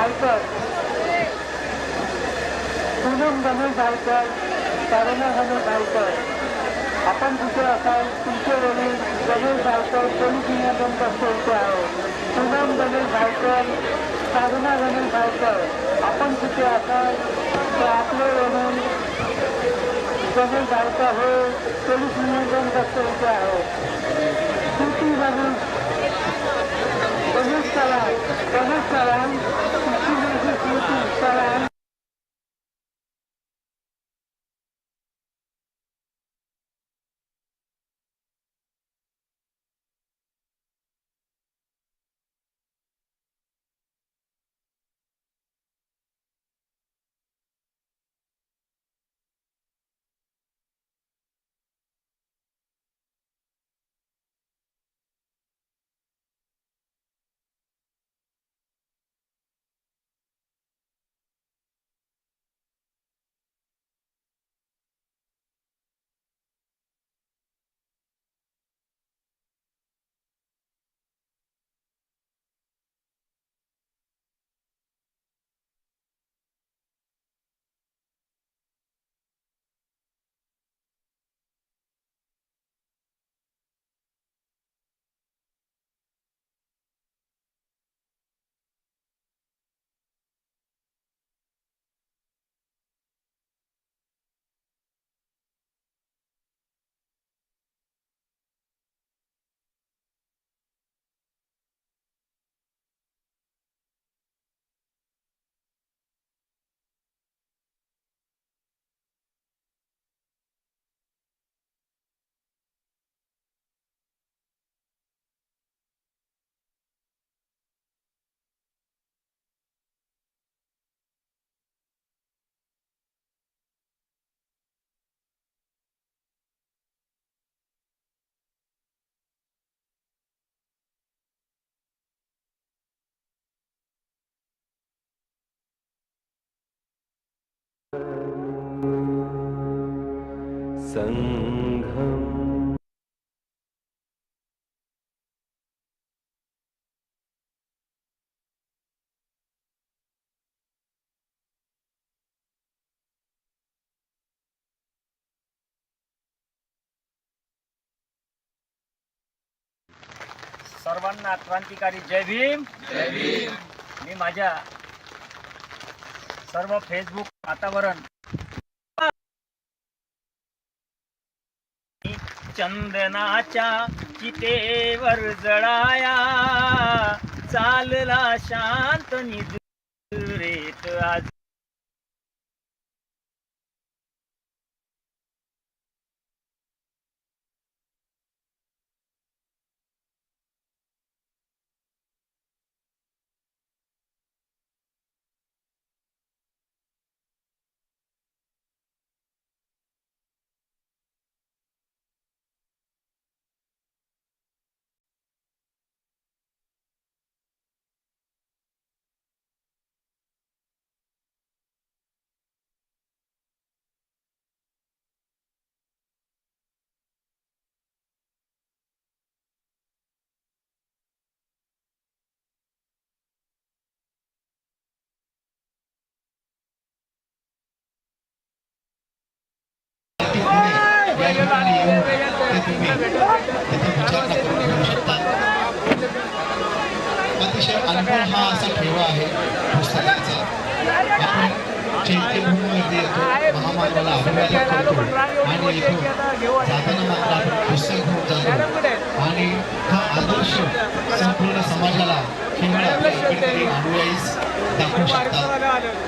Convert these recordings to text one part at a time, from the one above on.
भालकर, पूनम गणेश भालकर, करुणा गणेश भालकर, आपण कुठे असाल तुमचे वडील गणेश भालकर पोलीस नियंत्रण कक्ष इथे आहे. पूनम गणेश भालकर, करुणा गणेश भालकर, आपण कुठे असाल तर आपले वडील गणेश भालकर हे पोलीस नियंत्रण कक्ष इथे आहे. कृती गणेश चव्हाण, गणेश चव्हाण, कृती चव्हाण. संघम सर्वांना क्रांतिकारी जय भीम. जय भीम. मी माझ्या सर्व फेसबुक वातावरण चंदनाच्या चितेवर जळाया, चालला शांत निजुरेत आज. अतिशय अनमोल हा असा ठेवा आहे पुस्तकाचा. आपण चैत्यभूमीवरती येतो, महामानवाला अभिवादन करतो आणि इथून जाताना मात्र आपण पुस्तक घेऊन जातो आणि हा आदर्श संपूर्ण समाजाला केवळ आपल्या इकडे अनुयायीच दाखवू शकतात.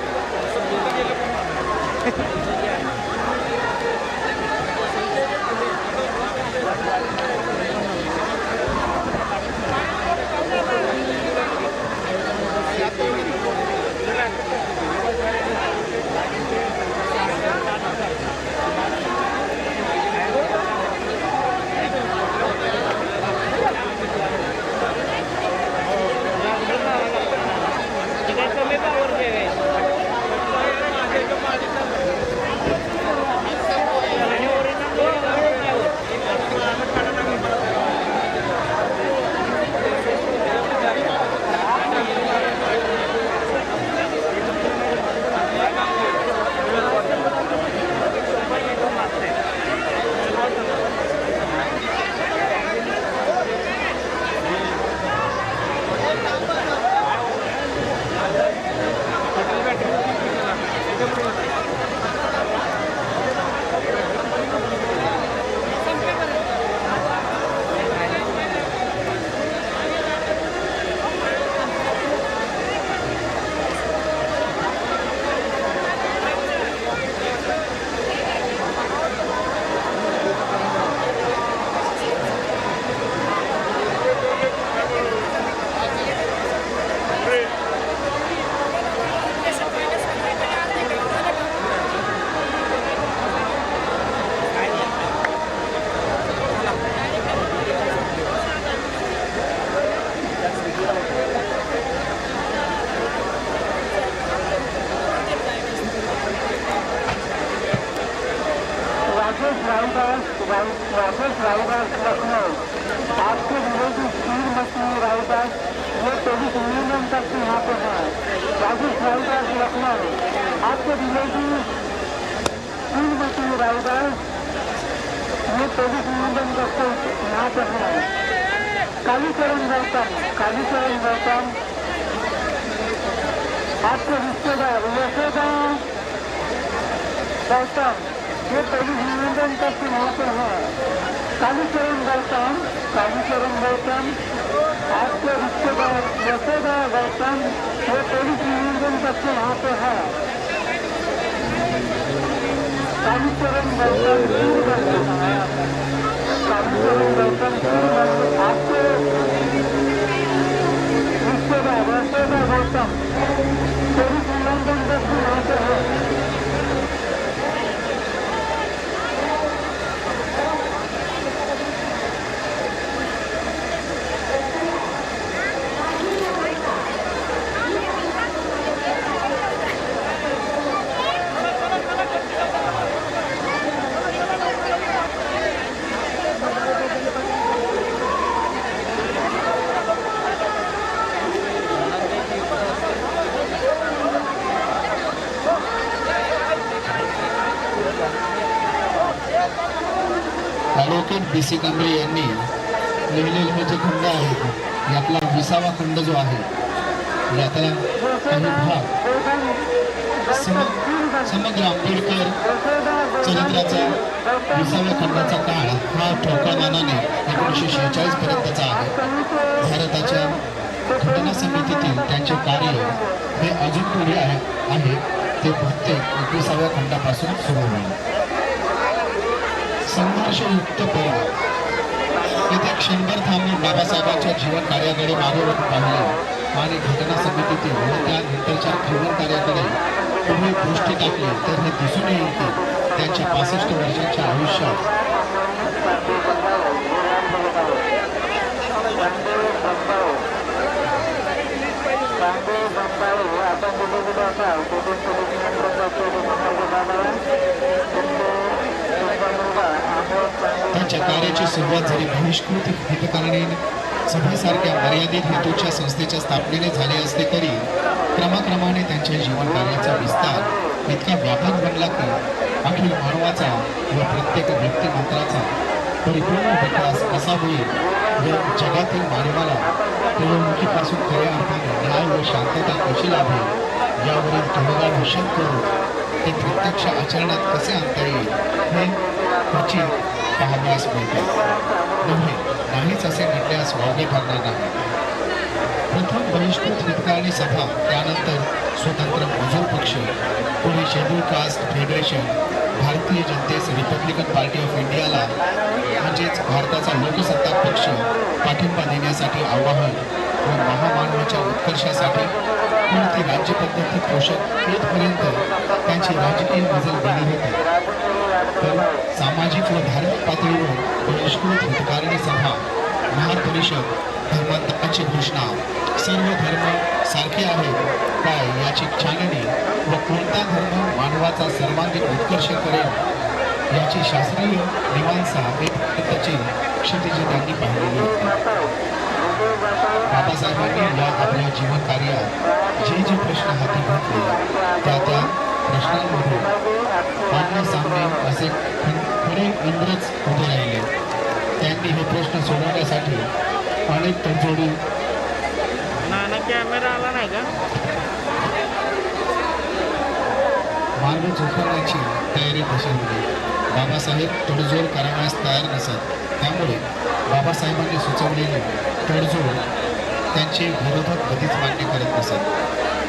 महाराष्ट्र लखनऊ आपके विरोधी श्रीमती रायदास ये पुलिस यूनियन तक से यहाँ पे है। राजेश रायदास लखनऊ आपके विरोधी श्रीमती रायदास ये पुलिस यूनियन तक से यहाँ पे है। कालीचरण गौतम आपके रिश्तेदार यशोदा गौतम ये पुलिस यूनियन तक से यहाँ पे है। कालीचरण गौतम आपके रिश्तेदार यशोदा गौतम ये पुलिस यूनियन तक से यहाँ पे है। कालीचरण गौतम आपके रिश्तेदार यशोदा गौतम पुलिस यूनियन तक से यहाँ पे है। ॲडव्होकेट BC कांबळे यांनी लिहिलेले जे खंड आहेत यातला 20वा खंड जो आहे यातला काही भाग समग्र आंबेडकर चरित्राचा 20व्या खंडाचा काळ हा ठोकळमानाने 1946 पर्यंतचा आहे। भारताच्या घटना समितीतील त्यांचे कार्य हे अजून पुढे आहे ते प्रत्येक 21व्या खंडापासून सुरू होईल। संघर्षयुक्त पर्व येथे क्षणभर थांबून बाबासाहेबांच्या जीवन कार्याकडे मागे पाहिले आणि घटना समितीतील व त्यानंतरच्या जीवन कार्याकडे पुढे दृष्टी टाकली तर हे दिसून येईल की त्यांच्या 65 वर्षांच्या आयुष्यात त्यांच्या कार्याची सुरुवात झाली बहिष्कृत हितकालीन सभेसारख्या मर्यादित हेतूच्या संस्थेच्या स्थापनेने झाली असली तरी क्रमाक्रमाने त्यांच्या जीवन कार्याचा विस्तार इतका व्यापक बनला की अखिल मानवाचा व प्रत्येक व्यक्तिमत्वाचा परिपूर्ण विकास कसा होईल व जगातील मानवाला पिळवणुकीपासून खऱ्या अर्थाने न्याय व शांतता कशी लाभेल यावरील तोडगा निश्चित करून ते प्रत्यक्ष आचरणात कसे आणता येईल हे क्वचित पाहावयास मिळते। नाहीच असे म्हटल्यास वावगे ठरणार नाही। प्रथम बहिष्कृत हितकालीन सभा, त्यानंतर स्वतंत्र मजूर पक्ष, पुढे शेड्यूल कास्ट फेडरेशन, भारतीय जनतेस रिपब्लिकन पार्टी ऑफ इंडियाला म्हणजेच भारताचा लोकसत्ताक पक्ष पाठिंबा देण्यासाठी आवाहन व महामानवाच्या उत्कर्षासाठी कोणती राज्यपद्धती पोषक येथपर्यंत त्यांची राजकीय मजल गेली होती। तर सामाजिक व धार्मिक पातळीवर बहिष्कृत हितकालीन सभा, महापरिषद, धर्मांतराची घोषणा, सर्व धर्म सारखे आहेत काय याची छाननी व कोणता धर्म मानवाचा सर्वांगीण उत्कर्ष करेल याची शास्त्रीय मीमांसा हे त्याची क्षितिजे त्यांनी पाहिलेली होती। बाबासाहेबांनी या आपल्या जीवन कार्यात जे जे प्रश्न हाती घेतले त्या प्रश्नांमधून आमने सामने असे खरे इंद्रच उभे राहिले। त्यांनी हे प्रश्न सोडवण्यासाठी अनेक तडजोडी कॅमेरा आला नाही का मार्ग चुकवण्याची तयारी दर्शवली। बाबासाहेब तडजोड करावयास तयार नसत, त्यामुळे बाबासाहेबांनी सुचवलेले तडजोड त्यांचे विरोधक कधीच मान्य करत नसत।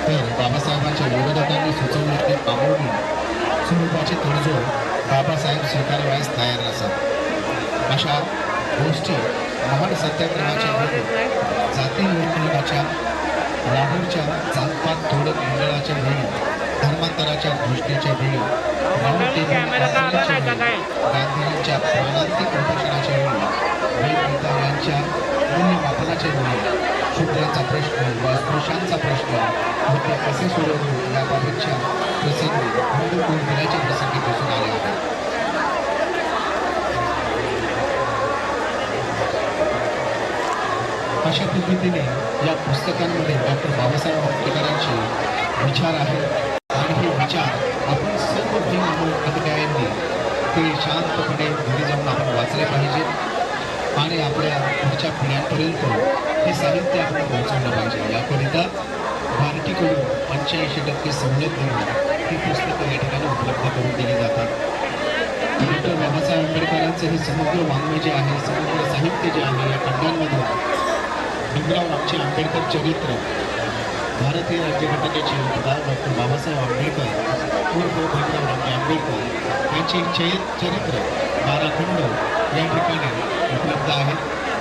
तर बाबासाहेबांच्या विरोधकांनी सुचवलेली कामोडी स्वरूपाची तडजोड बाबासाहेब स्वीकारवयास तयार नसत। अशा गोष्टी महान सत्याग्रहाच्या वेळी, जाती निर्मूलनाच्या, लाहोरच्या जातपात तोडक मंडळाच्या वेळी, धर्मांतराच्या घोषणेच्या वेळी, गांधींच्या प्राणांतिक उपोषणाच्या वेळी, वेदविद्यालयांच्या मूल्यमापनाच्या वेळी शूद्रांचा प्रश्न व स्पृश्यांचा प्रश्न होते कसे सोडवून याबाबतच्या प्रसंगी हिंदू दिनाच्या प्रसंगी दिसून आले आहेत। अशा पद्धतीने या पुस्तकांमध्ये डॉक्टर बाबासाहेब आंबेडकरांचे विचार आहेत आणि हे विचार आपण सर्व भीमानुयायांनी ते शांतपणे घरी जाऊन आपण वाचले पाहिजेत आणि आपल्या पुढच्या पिढ्यांपर्यंत हे साहित्य आपण पोहोचवलं पाहिजे. याकरिता भारतीकडून 85% सवलत देऊन ही पुस्तकं या ठिकाणी उपलब्ध करून दिली जातात. डॉक्टर बाबासाहेब आंबेडकरांचं हे समग्र वाङ्मय जे आहे, समग्र साहित्य जे आहे, या खंडांमधून भीमराव रामजी आंबेडकर चरित्र, भारतीय राज्यघटनेचे योद्धा डॉक्टर बाबासाहेब आंबेडकर उर्फ भीमराव रामजी आंबेडकर यांचे चरित्र 12 खंड या ठिकाणी उपलब्ध आहेत.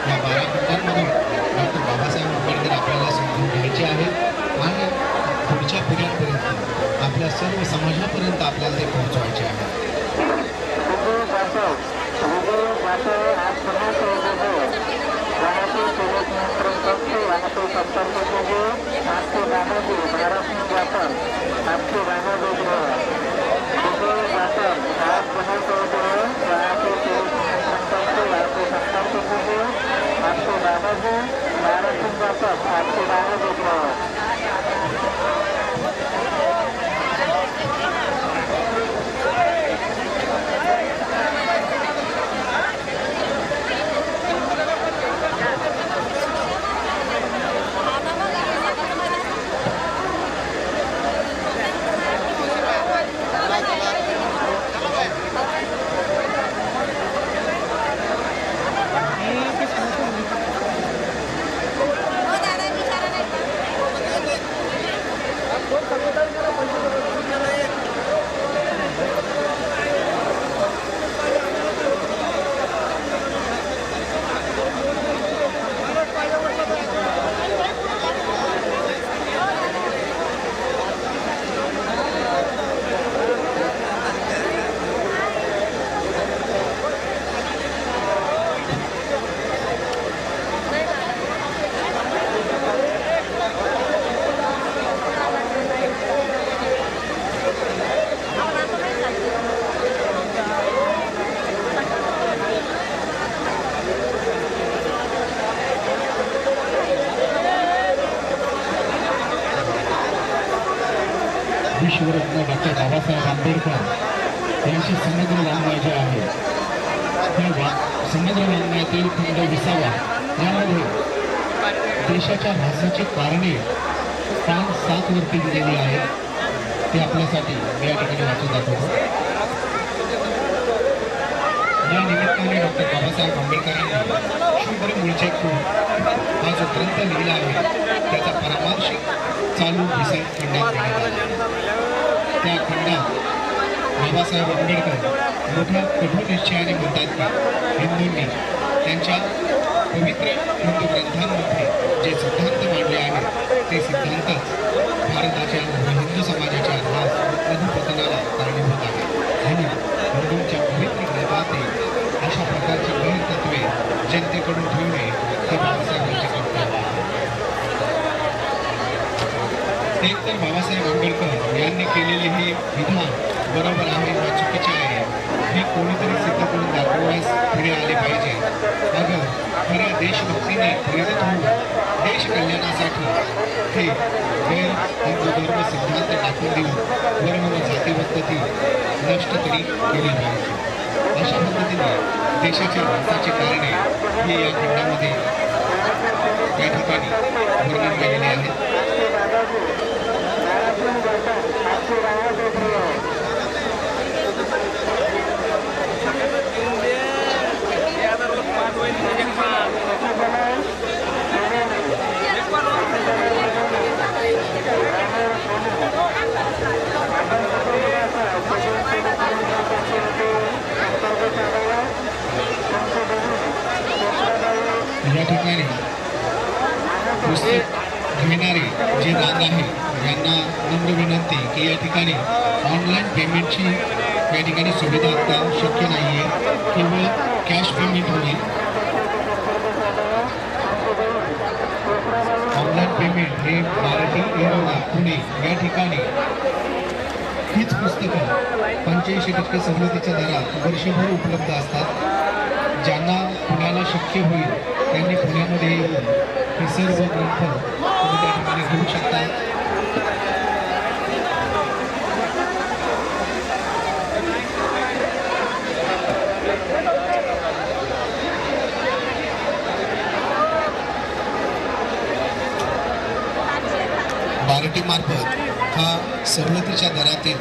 या 12 खंडांमधून डॉक्टर बाबासाहेब आंबेडकर आपल्याला समजून घ्यायचे आहेत आणि पुढच्या पिढ्यांपर्यंत आपल्या सर्व समाजापर्यंत आपल्याला ते पोहोचवायचे आहे. विश्वरत्न डॉक्टर बाबासाहेब आंबेडकर यांचे समग्र वाङ्मय जे आहे, त्या समग्र वाङ्मयातील खंड 20वा यामध्ये देशाच्या भाषेची कारणे 5-7 वरती दिलेली आहेत. ते आपल्यासाठी मी या ठिकाणी वाचून दाखवतो. या निमित्ताने डॉक्टर बाबासाहेब आंबेडकरांनी शूद्र मूळचे खून हा जो ग्रंथ लिहिला आहे त्याचा परामर्श चालू विषय खंडात देण्यात आला. त्या खंडात बाबासाहेब आंबेडकर मोठ्या कठोर निश्चयाने म्हणतात की हिंदूंनी त्यांच्या पवित्र हिंदू ग्रंथांमध्ये जे सिद्धांत मांडले आहेत ते सिद्धांतच भारताच्या हिंदू समाजाच्या ऱ्हास अधोपतनाला कारणीभूत आहे आणि हिंदूंच्या पवित्र ग्रंथातील अशा प्रकारची गैरतत्वे जनतेकडून ठेवणे हे बाबासाहेबांचे कर्तव्य आहे. एकतर बाबासाहेब आंबेडकर यांनी केलेले हे विधान बरोबर आहे वा चुकीचे आहे हे कोणीतरी सिद्ध करून दाखवण्यास पुढे आले पाहिजे. अगं खऱ्या देशभक्तीने प्रेरित होऊन देश कल्याणासाठी हे गैर हिंदू धर्म सिद्धांत टाकून देऊन धर्म व जातीपद्धती नष्ट तरी केली पाहिजे. अशा पद्धतीने देशाच्या विकासाची कारणे ही या खंडामध्ये या ठिकाणी वर्णन केलेले आहेत. या ठिकाणी पुस्तक घेणारे जे दाद आहे यांना नम्र विनंती की या ठिकाणी ऑनलाईन पेमेंटची या ठिकाणी सुविधा आता शक्य नाही आहे, केवळ कॅश पेमेंट होईल. ऑनलाईन पेमेंट हे मराठी येरवडा पुणे या ठिकाणी हीच पुस्तकं 85% सवलतीच्या दरात वर्षभर उपलब्ध असतात. ज्यांना पुण्याला शक्य होईल त्यांनी पुण्यामध्ये येऊन हे सर्व ग्रंथ तुम्ही त्या ठिकाणी घेऊ शकता. बार्टीमार्फत हा सवलतीच्या दरातील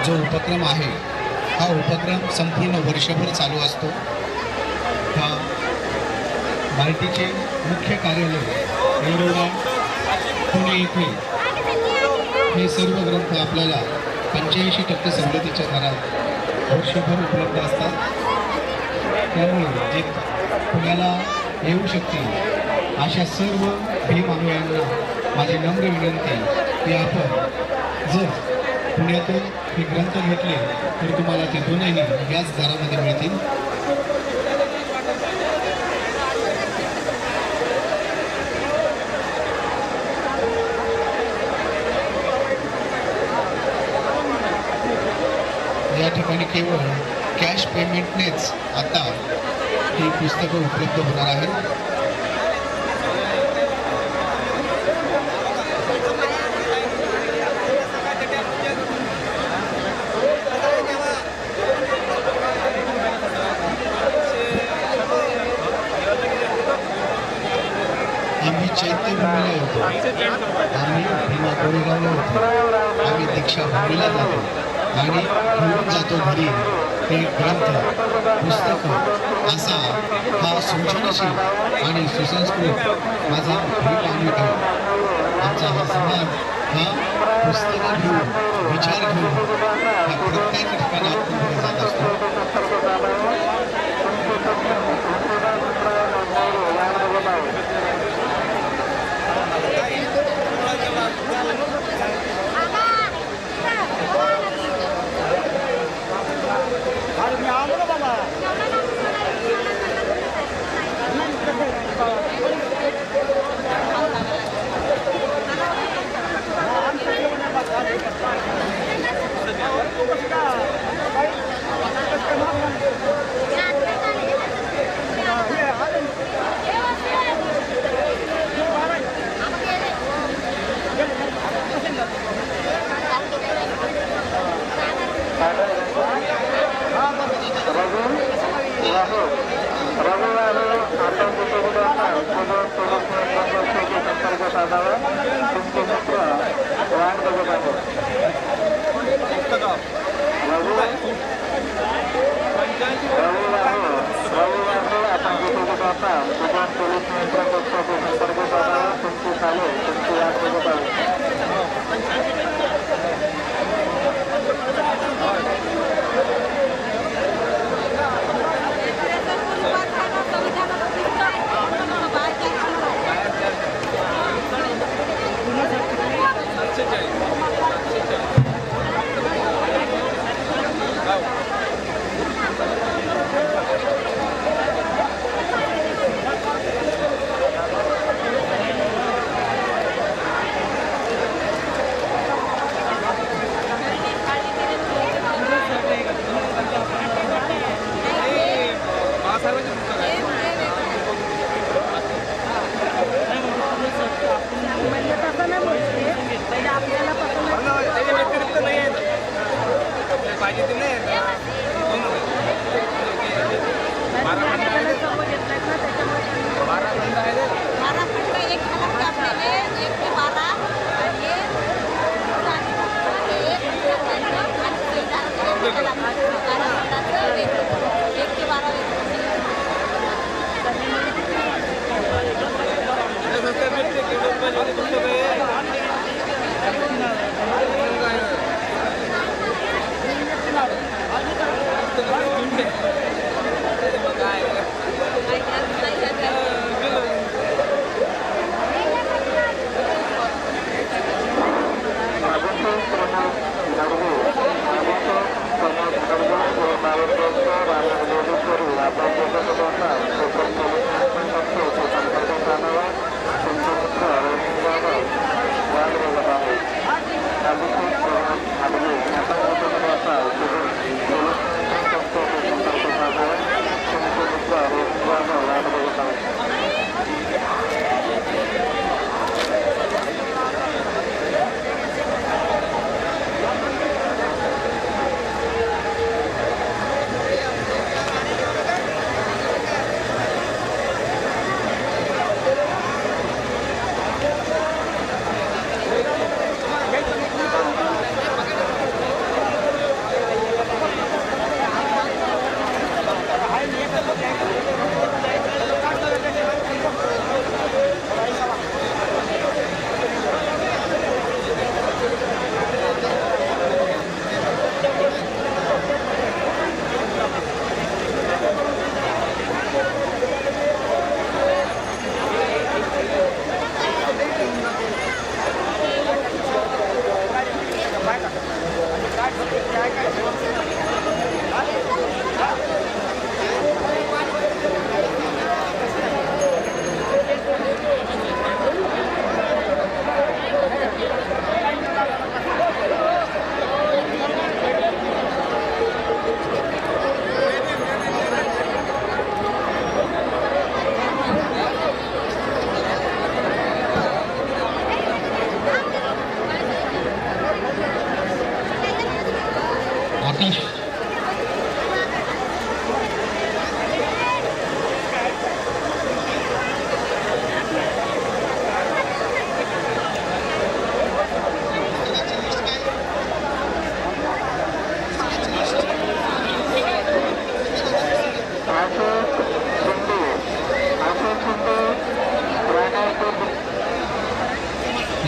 जो उपक्रम आहे हा उपक्रम संपूर्ण वर्षभर चालू असतो. हा बार्टीचे मुख्य कार्यालय येरोडा पुणे येथे हे सर्व ग्रंथ आपल्याला 85% सवलतीच्या दरात वर्षभर उपलब्ध असतात. त्यामुळे जे पुण्याला येऊ शकतील अशा सर्व भीम अनुयायांना माझी नम्र विनंती की आपण जर पुण्यातून हे ग्रंथ घेतले तर तुम्हाला ते दोनही याच दरामध्ये मिळतील. या ठिकाणी केवळ कॅश पेमेंटनेच आता ही पुस्तकं उपलब्ध होणार आहेत. आम्ही चैत्यभूमीला येतो, आम्ही भीमा कोरेगावला होतो, आम्ही दीक्षा भूमीला जातो आणि घेऊन जातो घरी ते ग्रंथ पुस्तकं असा हा सृजनशील आणि सुसंस्कृत माझा भीम अनुयायी आमचा हा समाज हा पुस्तकं घेऊन विचार घेऊन ह्या प्रत्येक ठिकाणात पुढे जात असतो.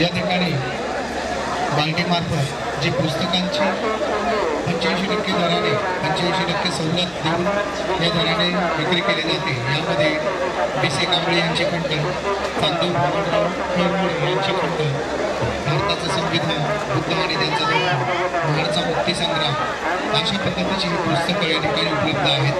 या ठिकाणी बाल्टीमार्फत जी पुस्तकांची 85% दराने 85% सवलत देऊन या दराने विक्री केली जाते. यामध्ये B.C. कांबळे यांची खंत, चांदूर भगवानराव खेरमूळ यांची खंत, भारताचं संविधान, बुद्ध आणि त्यांचा धर्म, महाडचा मुक्तीसंग्राम अशा पद्धतीची ही पुस्तकं या ठिकाणी उपलब्ध आहेत.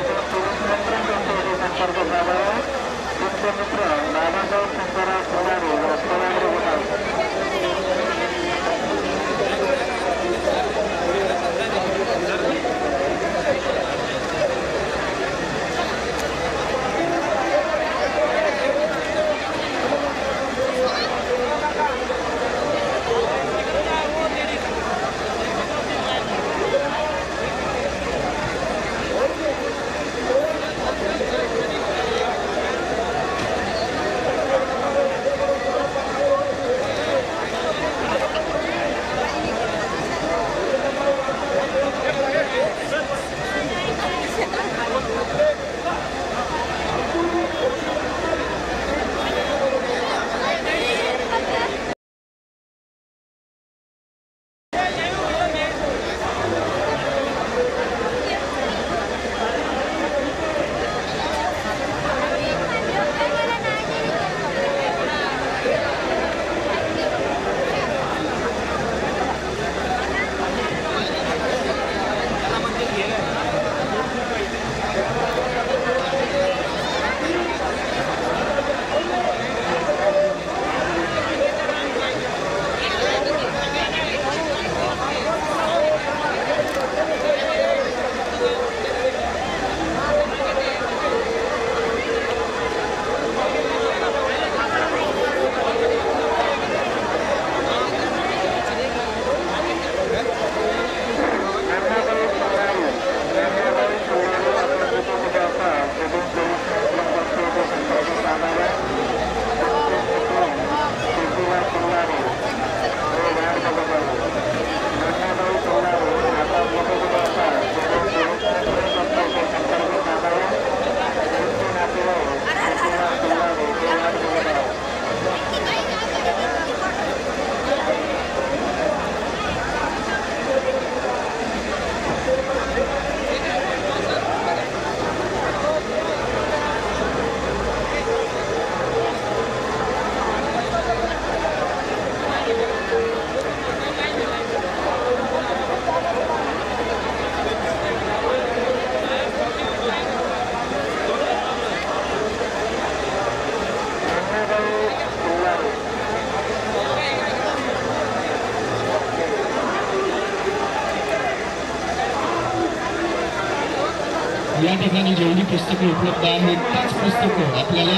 या ठिकाणी जेवढी पुस्तकं उपलब्ध आहेत तीच पुस्तकं आपल्याला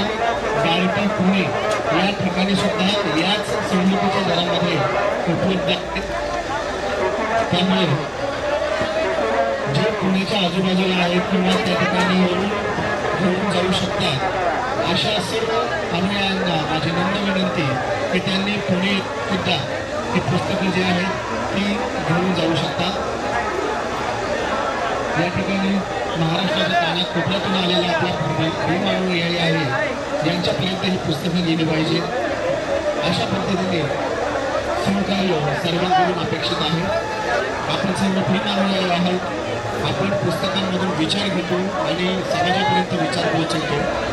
गारपी पुणे या ठिकाणी सुद्धा याच सवलतीच्या दरामध्ये उपलब्ध आहेत. त्यामुळे जे पुण्याच्या आजूबाजूला आहेत किंवा त्या ठिकाणी येऊन घेऊन जाऊ शकतात अशा सर्व अनुयायांना माझी नम्र विनंती की त्यांनी पुणे सुद्धा ही पुस्तकं जी आहेत ती घेऊन जाऊ शकतात. या ठिकाणी महाराष्ट्राच्या कानाकोपऱ्यातून आलेल्या आपल्या भीमानुयायी आहे यांच्यापर्यंत ही पुस्तकं गेली पाहिजे अशा पद्धतीने सहकार्य सर्वांकडून अपेक्षित आहे. आपण सर्व भीमानुयायी आहोत. आपण पुस्तकांमधून विचार घेतो आणि समाजापर्यंत विचार पोहोचवतो.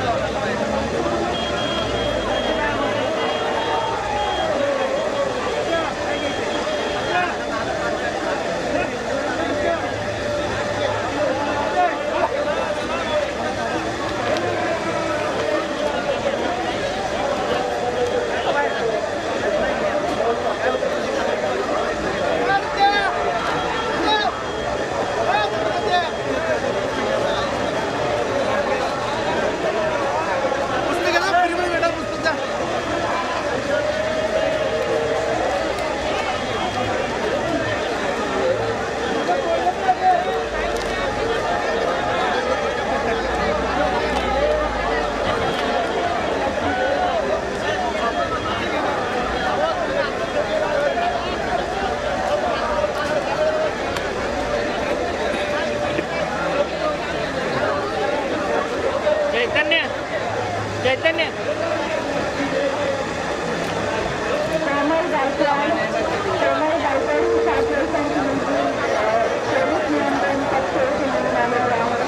चैतन्य गायकवाड कोमल गायकवाड 7 वर्षांची मुलगी पोलीस नियंत्रण कक्ष येथे निवडून आलेली आहे.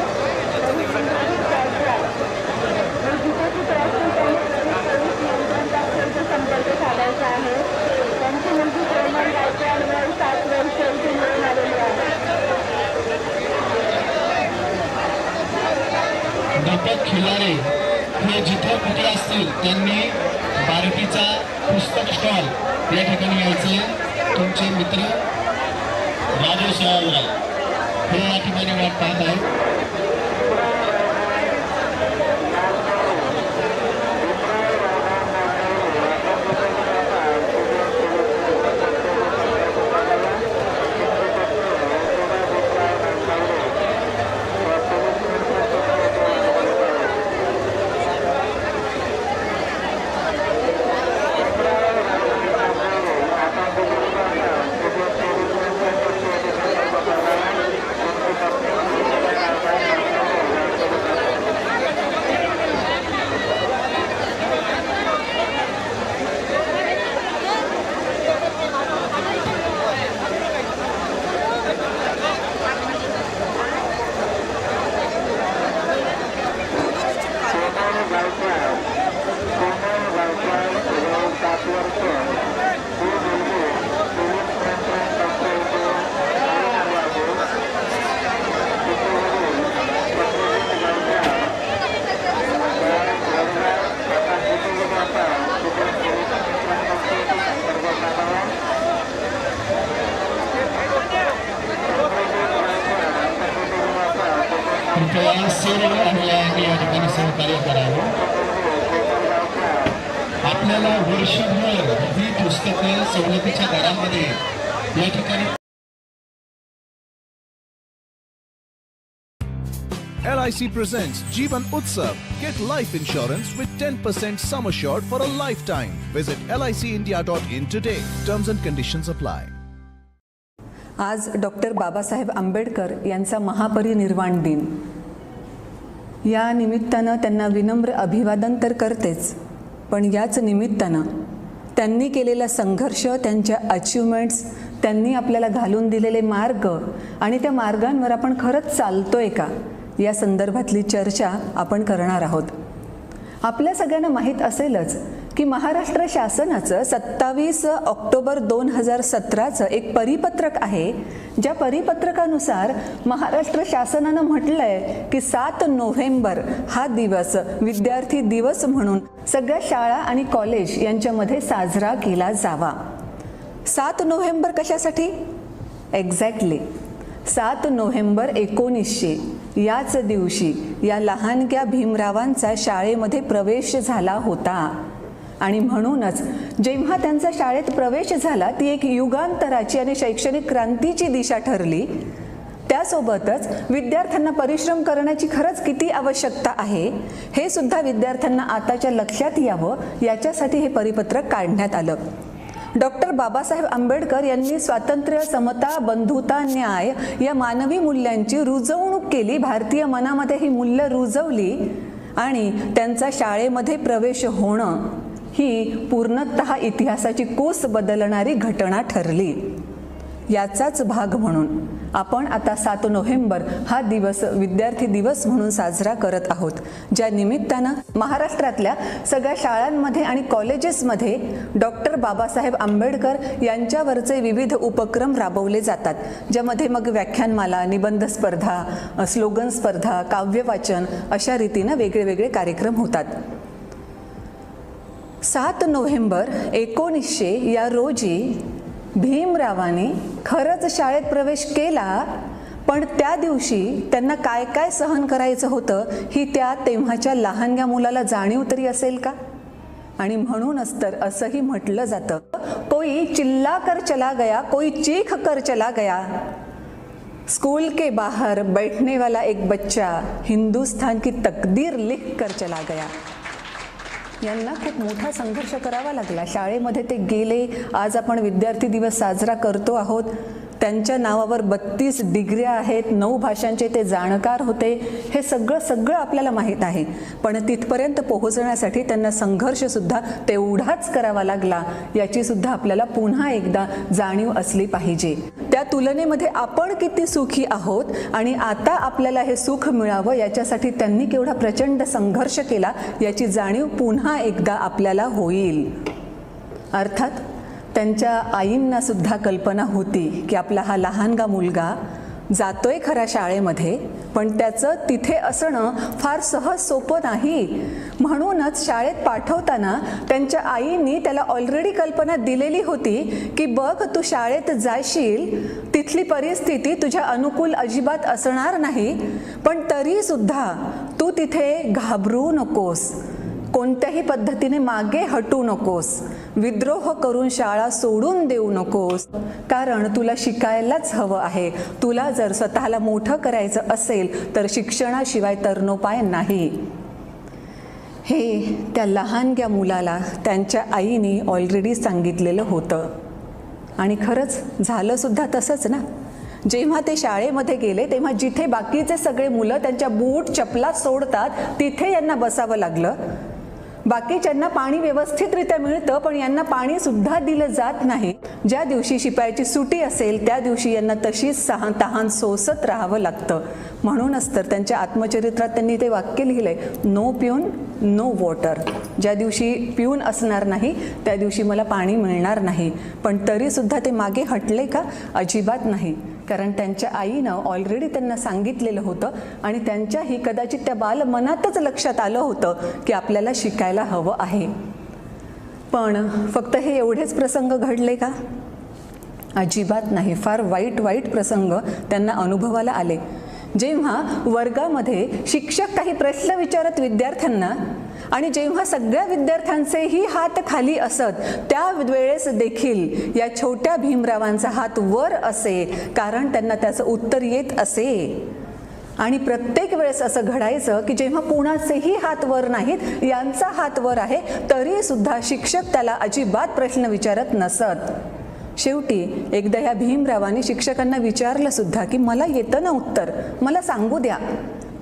जिथे ती प्रयत्न पोलीस नियंत्रण कक्षाचा संपर्क साधायचा आहे. त्यांची मुलगी कोमल गायकवाड वय 7 वर्ष इथे निवडून आलेली आहे. दीपक खिलारे हे जिथे कुठे असतील त्यांनी बारकीचा पुस्तक स्टॉल या ठिकाणी यायचे. तुमचे मित्र राजेश रावराव हे या ठिकाणी वाट पाहत आहेत. कृपया सर्व महिलांनी या ठिकाणी सहकार्य करावं. आपल्याला वर्षभर ही पुस्तकं सवलतीच्या दरामध्ये या ठिकाणी LIC presents Jeevan Utsav. Get life insurance with 10% sum assured for a lifetime. Visit licindia.in today. Terms and conditions apply. आज डॉक्टर बाबासाहेब आंबेडकर यांचा महापरिनिर्वाण दिन. या निमित्तानं त्यांना विनम्र अभिवादन तर करतेच, पण याच निमित्तानं त्यांनी केलेला संघर्ष, त्यांच्या अचिव्हमेंट्स, त्यांनी आपल्याला घालून दिलेले मार्ग आणि त्या मार्गांवर आपण खरंच चालतोय का या संदर्भातली चर्चा आपण करणार आहोत. आपल्या सगळ्यांना माहीत असेलच की महाराष्ट्र शासनाचं 27 ऑक्टोबर 2017चं एक परिपत्रक आहे. ज्या परिपत्रकानुसार महाराष्ट्र शासनानं म्हटलंय की 7 नोव्हेंबर हा दिवस विद्यार्थी दिवस म्हणून सगळ्या शाळा आणि कॉलेज यांच्यामध्ये साजरा केला जावा. 7 नोव्हेंबर कशासाठी? एक्झॅक्टली 7 नोव्हेंबर 1900 याच दिवशी या लहानग्या भीमरावांचा शाळेमध्ये प्रवेश झाला होता. आणि म्हणूनच जेव्हा त्यांचा शाळेत प्रवेश झाला ती एक युगांतराची आणि शैक्षणिक क्रांतीची दिशा ठरली. त्यासोबतच विद्यार्थ्यांना परिश्रम करण्याची खरंच किती आवश्यकता आहे हे सुद्धा विद्यार्थ्यांना आताच्या लक्षात यावं याच्यासाठी हे परिपत्रक काढण्यात आलं. डॉक्टर बाबासाहेब आंबेडकर यांनी स्वातंत्र्य, समता, बंधुता, न्याय या मानवी मूल्यांची रुजवणूक केली. भारतीय मनामध्ये ही मूल्य रुजवली आणि त्यांचा शाळेमध्ये प्रवेश होणं ही पूर्णतः इतिहासाची कूस बदलणारी घटना ठरली. याचाच भाग म्हणून आपण आता 7 नोव्हेंबर हा दिवस विद्यार्थी दिवस म्हणून साजरा करत आहोत, ज्या निमित्तानं महाराष्ट्रातल्या सगळ्या शाळांमध्ये आणि कॉलेजेसमध्ये डॉक्टर बाबासाहेब आंबेडकर यांच्यावरचे विविध उपक्रम राबवले जातात, ज्यामध्ये मग व्याख्यानमाला, निबंध स्पर्धा, स्लोगन स्पर्धा, काव्यवाचन अशा रीतीनं वेगळे वेगळे कार्यक्रम होतात. 7 नोव्हेंबर 1900 या रोजी भीमरावांनी खरंच शाळेत प्रवेश केला, पण त्या दिवशी त्यांना काय काय सहन करायचं होतं ही त्या तेव्हाच्या लहानग्या मुलाला जाणीव तरी असेल का? आणि म्हणूनच तर असंही म्हटलं जातं, कोई चिल्ला कर चला गया, कोई चीख कर चला गया, स्कूल के बाहर बैठने वाला एक बच्चा हिंदुस्तान की तकदीर लिख कर चला गया. यांना खूप मोठा संघर्ष करावा लागला. शाळेमध्ये ते गेले. आज आपण विद्यार्थी दिवस साजरा करतो आहोत. त्यांच्या नावावर 32 डिग्र्या आहेत, 9 भाषांचे ते जाणकार होते, हे सगळं आपल्याला माहीत आहे. पण तिथपर्यंत पोहोचण्यासाठी त्यांना संघर्षसुद्धा तेवढाच करावा लागला, याची सुद्धा आपल्याला पुन्हा एकदा जाणीव असली पाहिजे. त्या तुलनेमध्ये आपण किती सुखी आहोत आणि आता आपल्याला हे सुख मिळावं याच्यासाठी त्यांनी केवढा प्रचंड संघर्ष केला याची जाणीव पुन्हा एकदा आपल्याला होईल. अर्थात त्यांच्या आईंना सुद्धा कल्पना होती की आपला हा लहानगा मुलगा जातोय खऱ्या शाळेमध्ये, पण त्याचं तिथे असणं फार सहज सोपं नाही. म्हणूनच शाळेत पाठवताना त्यांच्या आईंनी त्याला ऑलरेडी कल्पना दिलेली होती की बघ, तू शाळेत जाशील, तिथली परिस्थिती तुझ्या अनुकूल अजिबात असणार नाही, पण तरीसुद्धा तू तिथे घाबरू नकोस, कोणत्याही पद्धतीने मागे हटू नकोस, विद्रोह करून शाळा सोडून देऊ नकोस, कारण तुला शिकायलाच हवं आहे. तुला जर स्वतःला मोठं करायचं असेल तर शिक्षणाशिवाय तरणोपाय नाही. हे त्या लहानग्या मुलाला त्यांच्या आईने ऑलरेडी सांगितलेलं होतं आणि खरंच झालं सुद्धा तसंच ना. जेव्हा ते शाळेमध्ये गेले तेव्हा जिथे बाकीचे सगळे मुलं त्यांच्या बूट चपला सोडतात तिथे यांना बसावं लागलं. बाकीच्यांना पाणी व्यवस्थितरित्या मिळतं, पण यांना पाणी सुद्धा दिलं जात नाही. ज्या दिवशी शिपायाची सुटी असेल त्या दिवशी यांना तशीच तहान सोसत राहावं लागतं. म्हणूनच तर त्यांच्या आत्मचरित्रात त्यांनी ते वाक्य लिहिलंय, नो पिऊन नो वॉटर. ज्या दिवशी पिऊन असणार नाही त्या दिवशी मला पाणी मिळणार नाही. पण तरीसुद्धा ते मागे हटले का? अजिबात नाही. कारण त्यांच्या आईनं ऑलरेडी त्यांना सांगितलेलं होतं आणि त्यांच्याही कदाचित त्या बालमनातच लक्षात आलं होतं की आपल्याला शिकायला हवं आहे. पण फक्त हे एवढेच प्रसंग घडले का? अजिबात नाही. फार वाईट प्रसंग त्यांना अनुभवाला आले. जेव्हा वर्गामध्ये शिक्षक काही प्रश्न विचारत विद्यार्थ्यांना आणि जेव्हा सगळ्या विद्यार्थ्यांचेही हात खाली असत त्या वेळेस देखील या छोट्या भीमरावांचा हात वर असे, कारण त्यांना त्याचं उत्तर येत असे. आणि प्रत्येक वेळेस असं घडायचं की जेव्हा कोणाचेही हात वर नाहीत, यांचा हात वर आहे, तरी सुद्धा शिक्षक त्याला अजिबात प्रश्न विचारत नसत. शेवटी एकदा ह्या भीमरावांनी शिक्षकांना विचारलं सुद्धा की मला येतं ना उत्तर, मला सांगू द्या.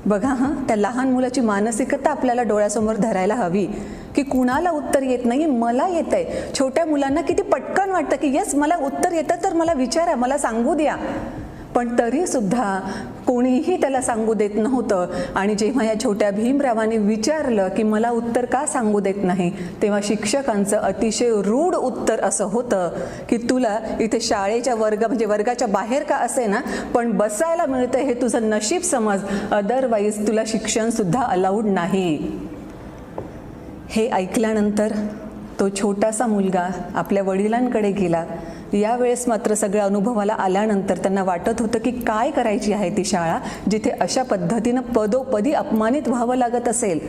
बघा हां, त्या लहान मुलाची मानसिकता आपल्याला डोळ्यासमोर धरायला हवी की कुणाला उत्तर येत नाही, मला येतंय. छोट्या मुलांना किती पटकन वाटतं की येस, मला उत्तर येतं तर मला विचारा, मला सांगू द्या. पण तरीसुद्धा कोणीही त्याला सांगू देत नव्हतं. आणि जेव्हा या छोट्या भीमरावांनी विचारलं की मला उत्तर का सांगू देत नाही, तेव्हा शिक्षकांचं अतिशय रूढ उत्तर असं होतं की तुला इथे शाळेच्या वर्गाच्या बाहेर का असे ना, पण बसायला मिळतं हे तुझं नशीब समज, अदरवाईज तुला शिक्षणसुद्धा अलाउड नाही. हे ऐकल्यानंतर तो छोटासा मुलगा आपल्या वडिलांकडे गेला. यावेळेस मात्र सगळ्या अनुभवाला आल्यानंतर त्यांना वाटत होतं की काय करायची आहे ती शाळा जिथे अशा पद्धतीनं पदोपदी अपमानित व्हावं लागत असेल.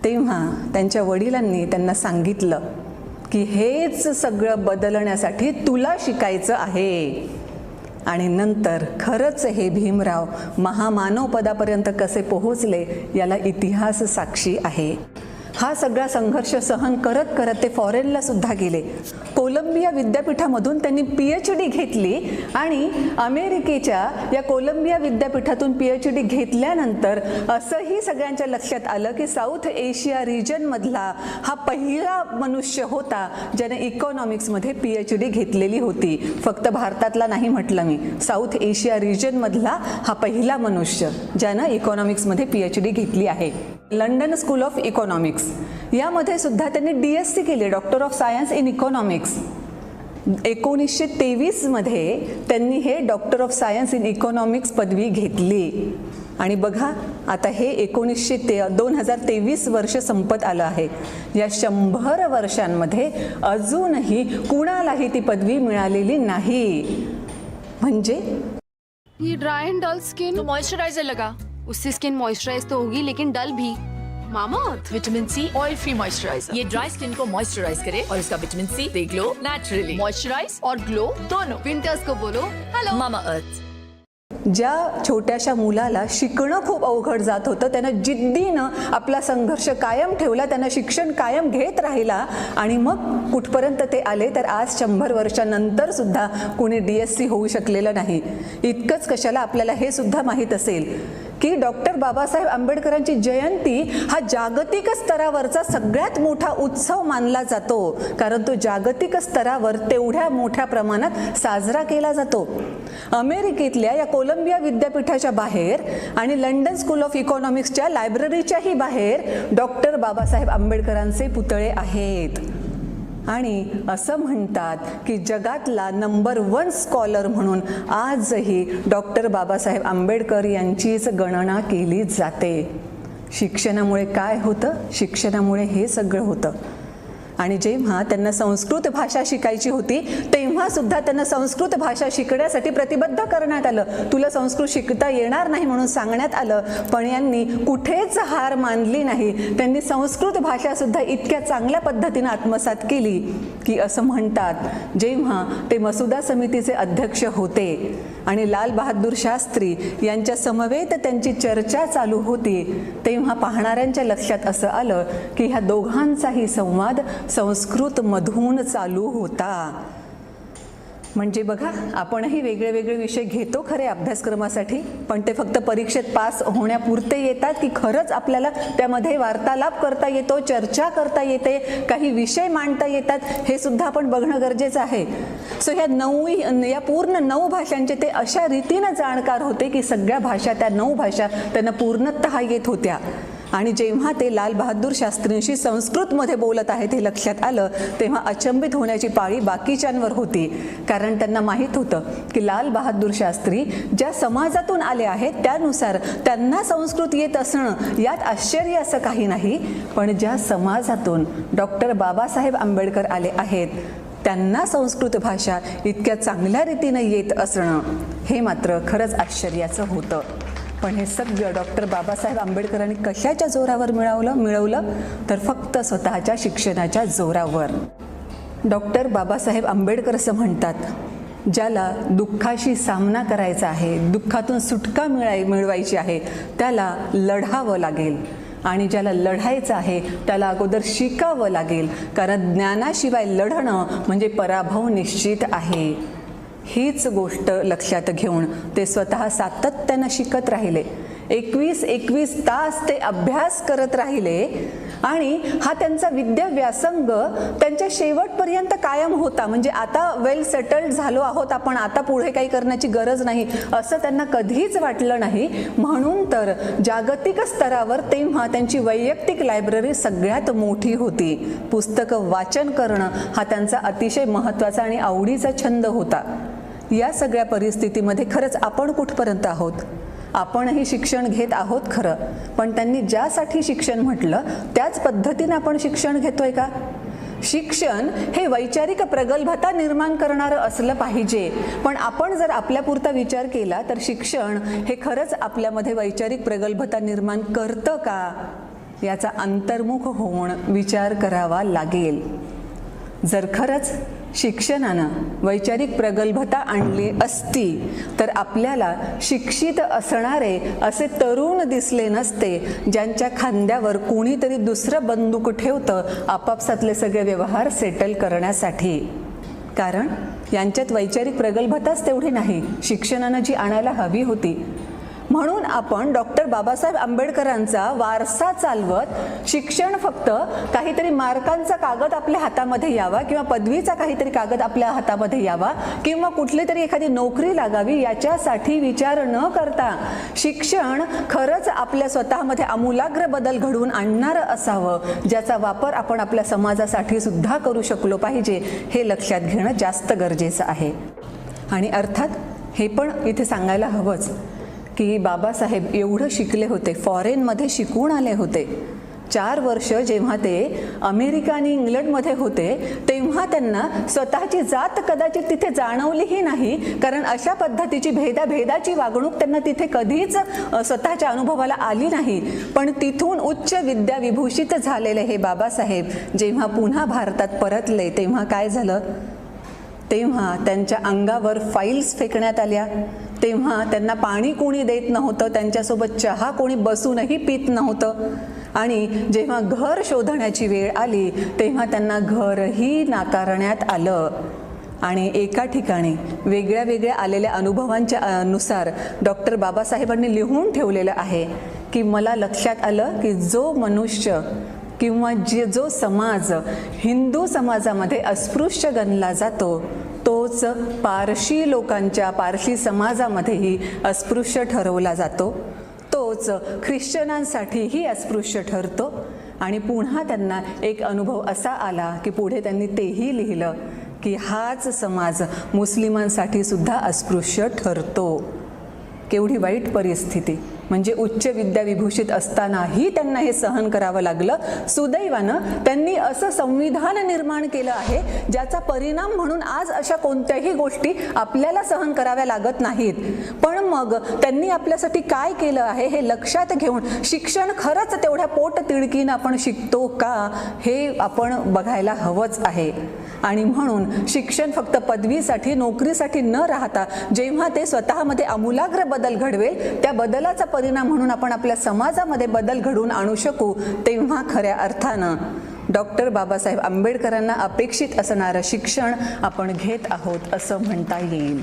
तेव्हा त्यांच्या वडिलांनी त्यांना सांगितलं की हेच सगळं बदलण्यासाठी तुला शिकायचं आहे. आणि नंतर खरंच हे भीमराव महामानव पदापर्यंत कसे पोहोचले याला इतिहास साक्षी आहे. हा सगळा संघर्ष सहन करत करत ते फॉरेनला सुद्धा गेले. कोलंबिया विद्यापीठामधून त्यांनी PhD घेतली आणि अमेरिकेच्या या कोलंबिया विद्यापीठातून PhD घेतल्यानंतर असंही सगळ्यांच्या लक्षात आलं की साऊथ एशिया रिजनमधला हा पहिला मनुष्य होता ज्याने इकॉनॉमिक्समध्ये PhD घेतलेली होती. फक्त भारतातला नाही म्हटलं मी, साऊथ एशिया रिजनमधला हा पहिला मनुष्य ज्यानं इकॉनॉमिक्समध्ये PhD घेतली आहे. लंडन स्कूल ऑफ इकॉनॉमिक्स यामध्ये सुद्धा त्यांनी DSc केली, doctor of science in economics. 1923 मध्ये त्यांनी हे doctor of science in economics पदवी घेतली. आणि बघा आता हे 2023 वर्ष संपत आलं आहे. या 100 वर्षांमध्ये अजूनही कुणालाही ती पदवी मिळालेली नाही. म्हणजे ये ड्राई एंड डल स्किन तो मॉइस्चराइजर लगा, उससे स्किन मॉइस्चराइज तो होगी लेकिन डल भी. Mamaearth vitamin C oil free moisturiser, ये ड्राई स्किन को मॉइस्चराइज करे और इसका विटामिन सी दे ग्लो नेचुरली. मॉइस्चराइज और ग्लो दोनों. विंटर्स को बोलो हेलो मामाअर्थ. ज्या छोट्याशा मुलाला शिकणं खूप अवघड जात होतं, त्यानं जिद्दीनं आपला संघर्ष कायम ठेवला, त्यानं शिक्षण कायम घेत राहिला आणि मग कुठपर्यंत ते आले तर आज 100 वर्षानंतर सुद्धा कोणी DSc होऊ शकलेलं नाही. इतकंच कशाला, आपल्याला हे सुद्धा माहीत असेल की डॉक्टर बाबासाहेब आंबेडकरांची जयंती हा जागतिक स्तरावरचा सगळ्यात मोठा उत्सव मानला जातो, कारण तो जागतिक स्तरावर तेवढ्या मोठ्या प्रमाणात साजरा केला जातो. अमेरिकेतल्या या कोलंबिया विद्यापीठाच्या बाहेर आणि लंडन स्कूल ऑफ इकॉनॉमिक्सच्या लायब्ररीच्याही बाहेर डॉक्टर बाबासाहेब आंबेडकरांचे पुतळे आहेत. आणि असं म्हणतात की जगातला नंबर 1 स्कॉलर म्हणून आजही डॉक्टर बाबासाहेब आंबेडकर यांचीच गणना केली जाते. शिक्षणामुळे काय होतं? शिक्षणामुळे हे सगळं होतं. आणि जेव्हा त्यांना संस्कृत भाषा शिकायची होती तेव्हा सुद्धा त्यांना संस्कृत भाषा शिकण्यासाठी प्रतिबद्ध करण्यात आलं. तुला संस्कृत शिकता येणार नाही म्हणून सांगण्यात आलं, पण यांनी कुठेच हार मानली नाही. त्यांनी संस्कृत भाषा सुद्धा इतक्या चांगल्या पद्धतीने आत्मसात केली की असं म्हणतात जेव्हा ते मसुदा समितीचे अध्यक्ष होते आणि लाल बहादूर शास्त्री यांच्या समवेत त्यांची चर्चा चालू होती, तेव्हा पाहणाऱ्यांच्या लक्षात असं आलं की ह्या दोघांचाही संवाद संस्कृतमधून चालू होता. म्हणजे बघा, आपणही वेगळे वेगळे विषय घेतो खरे अभ्यासक्रमासाठी, पण ते फक्त परीक्षेत पास होण्यापुरते येतात की खरंच आपल्याला त्यामध्ये वार्तालाप करता येतो, चर्चा करता येते, काही विषय मांडता येतात, हे सुद्धा आपण बघणं गरजेचं आहे. सो या पूर्ण 9 भाषांचे ते अशा रीतीनं जाणकार होते की सगळ्या भाषा, त्या 9 भाषा त्यांना पूर्णतः येत होत्या. आणि जेव्हा ते लाल बहादूर शास्त्रींशी संस्कृतमध्ये बोलत आहेत हे लक्षात आलं तेव्हा अचंबित होण्याची पाळी बाकीच्यांवर होती, कारण त्यांना माहीत होतं की लाल बहादूर शास्त्री ज्या समाजातून आले आहेत त्यानुसार त्यांना संस्कृत येत असणं यात आश्चर्य असं काही नाही, पण ज्या समाजातून डॉक्टर बाबासाहेब आंबेडकर आले आहेत त्यांना संस्कृत भाषा इतक्या चांगल्या रीतीनं येत असणं हे मात्र खरंच आश्चर्याचं होतं. पण हे सगळं डॉक्टर बाबासाहेब आंबेडकरांनी कशाच्या जोरावर मिळवलं तर फक्त स्वतःच्या शिक्षणाच्या जोरावर. डॉक्टर बाबासाहेब आंबेडकर असं म्हणतात, ज्याला दुःखाशी सामना करायचा आहे, दुःखातून सुटका मिळवायची आहे, त्याला लढावं लागेल. आणि ज्याला लढायचं आहे त्याला अगोदर शिकावं लागेल, कारण ज्ञानाशिवाय लढणं म्हणजे पराभव निश्चित आहे. हीच गोष्ट लक्षात घेऊन ते स्वतः सातत्यानं शिकत राहिले. 21 तास ते अभ्यास करत राहिले आणि हा त्यांचा विद्या व्यासंग त्यांच्या शेवटपर्यंत कायम होता. म्हणजे आता वेल सेटल्ड झालो आहोत आपण, आता पुढे काही करण्याची गरज नाही असं त्यांना कधीच वाटलं नाही. म्हणून तर जागतिक स्तरावर तेव्हा त्यांची वैयक्तिक लायब्ररी सगळ्यात मोठी होती. पुस्तकं वाचन करणं हा त्यांचा अतिशय महत्त्वाचा आणि आवडीचा छंद होता. या सगळ्या परिस्थितीमध्ये खरंच आपण कुठपर्यंत आहोत? आपणही शिक्षण घेत आहोत खरं, पण त्यांनी ज्यासाठी शिक्षण म्हटलं त्याच पद्धतीने आपण शिक्षण घेतोय का? शिक्षण हे वैचारिक प्रगल्भता निर्माण करणारं असलं पाहिजे, पण आपण जर आपल्यापुरता विचार केला तर शिक्षण हे खरंच आपल्यामध्ये वैचारिक प्रगल्भता निर्माण करतं का, याचा अंतर्मुख होऊन विचार करावा लागेल. जर खरंच शिक्षणानं वैचारिक प्रगल्भता आणली असती तर आपल्याला शिक्षित असणारे असे तरुण दिसले नसते, ज्यांच्या खांद्यावर कोणीतरी दुसरं बंदूक ठेवतं आपापसातले सगळे व्यवहार सेटल करण्यासाठी. कारण यांच्यात वैचारिक प्रगल्भताच तेवढी नाही, शिक्षणानं जी आणायला हवी होती. म्हणून आपण डॉक्टर बाबासाहेब आंबेडकरांचा वारसा चालवत शिक्षण फक्त काहीतरी मार्कांचा कागद आपल्या हातामध्ये यावा किंवा पदवीचा काहीतरी कागद आपल्या हातामध्ये यावा किंवा कुठली तरी एखादी नोकरी लागावी याच्यासाठी विचार न करता शिक्षण खरंच आपल्या स्वतःमध्ये आमूलाग्र बदल घडवून आणणारं असावं, ज्याचा वापर आपण आपल्या समाजासाठी सुद्धा करू शकलो पाहिजे, हे लक्षात घेणं जास्त गरजेचं आहे. आणि अर्थात हे पण इथे सांगायला हवंच की बाबासाहेब एवढं शिकले होते, फॉरेनमध्ये शिकून आले होते. 4 वर्ष जेव्हा ते अमेरिका आणि इंग्लंडमध्ये होते तेव्हा त्यांना स्वतःची जात कदाचित तिथे जाणवलीही नाही, कारण अशा पद्धतीची भेदाची वागणूक त्यांना तिथे कधीच स्वतःच्या अनुभवाला आली नाही. पण तिथून उच्च विद्या विभूषित झालेले हे बाबासाहेब जेव्हा पुन्हा भारतात परतले तेव्हा काय झालं? तेव्हा त्यांच्या अंगावर फाईल्स फेकण्यात आल्या, तेव्हा त्यांना पाणी कोणी देत नव्हतं, त्यांच्यासोबत चहा कोणी बसूनही पित नव्हतं. आणि जेव्हा घर शोधण्याची वेळ आली तेव्हा त्यांना घरही नाकारण्यात आलं. आणि एका ठिकाणी वेगळ्या वेगळ्या आलेल्या अनुभवांच्या नुसार डॉक्टर बाबासाहेबांनी लिहून ठेवलेलं आहे की मला लक्षात आलं की जो मनुष्य किंवा जो समाज हिंदू समाजामध्ये अस्पृश्य गणला जातो तोच पारशी समाजामध्येही अस्पृश्य ठरवला जातो, तोच ख्रिश्चनांसाठीही अस्पृश्य ठरतो. आणि पुन्हा त्यांना एक अनुभव असा आला की पुढे त्यांनी तेही लिहिलं की हाच समाज मुस्लिमांसाठी सुद्धा अस्पृश्य ठरतो. केवढी वाईट परिस्थिती, म्हणजे उच्च विद्याविभूषित असतानाही त्यांना हे सहन करावं लागलं. सुदैवानं त्यांनी असं संविधान निर्माण केलं आहे ज्याचा परिणाम म्हणून आज अशा कोणत्याही गोष्टी आपल्याला सहन कराव्या लागत नाहीत. पण मग त्यांनी आपल्यासाठी काय केलं आहे हे लक्षात घेऊन शिक्षण खरंच तेवढ्या पोट तिडकीनं आपण शिकतो का हे आपण बघायला हवंच आहे. आणि म्हणून शिक्षण फक्त पदवीसाठी नोकरीसाठी न राहता जेव्हा ते स्वतःमध्ये आमूलाग्र बदल घडवेल त्या बदलाचा परिणाम म्हणून आपण आपल्या समाजामध्ये बदल घडवून आणू शकू, तेव्हा खऱ्या अर्थानं डॉक्टर बाबासाहेब आंबेडकरांना अपेक्षित असणारं शिक्षण आपण घेत आहोत असं म्हणता येईल.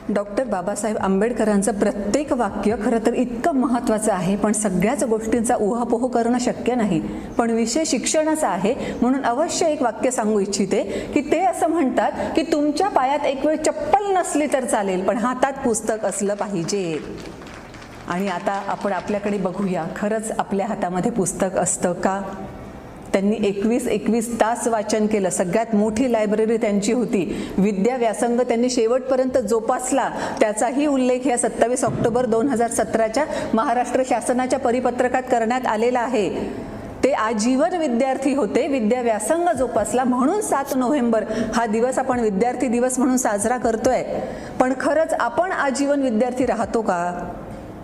डॉक्टर बाबासाहेब आंबेडकरांचं प्रत्येक वाक्य खरं तर इतकं महत्त्वाचं आहे, पण सगळ्याच गोष्टींचा उहापोह करणं शक्य नाही. पण विषय शिक्षणाचा आहे म्हणून अवश्य एक वाक्य सांगू इच्छिते की ते असं म्हणतात की तुमच्या पायात एक वेळ चप्पल नसली तर चालेल पण हातात पुस्तक असलं पाहिजे. आणि आता आपण आपल्याकडे बघूया, खरंच आपल्या हातामध्ये पुस्तक असतं का? त्यांनी 21 तास वाचन केलं. सगळ्यात मोठी लायब्ररी त्यांची होती. विद्या व्यासंग त्यांनी शेवटपर्यंत जोपासला. त्याचाही उल्लेख या 27 ऑक्टोबर 2017च्या महाराष्ट्र शासनाच्या परिपत्रकात करण्यात आलेला आहे. ते आजीवन विद्यार्थी होते, विद्या व्यासंग जोपासला म्हणून 7 नोव्हेंबर हा दिवस आपण विद्यार्थी दिवस म्हणून साजरा करतोय. पण खरंच आपण आजीवन विद्यार्थी राहतो का?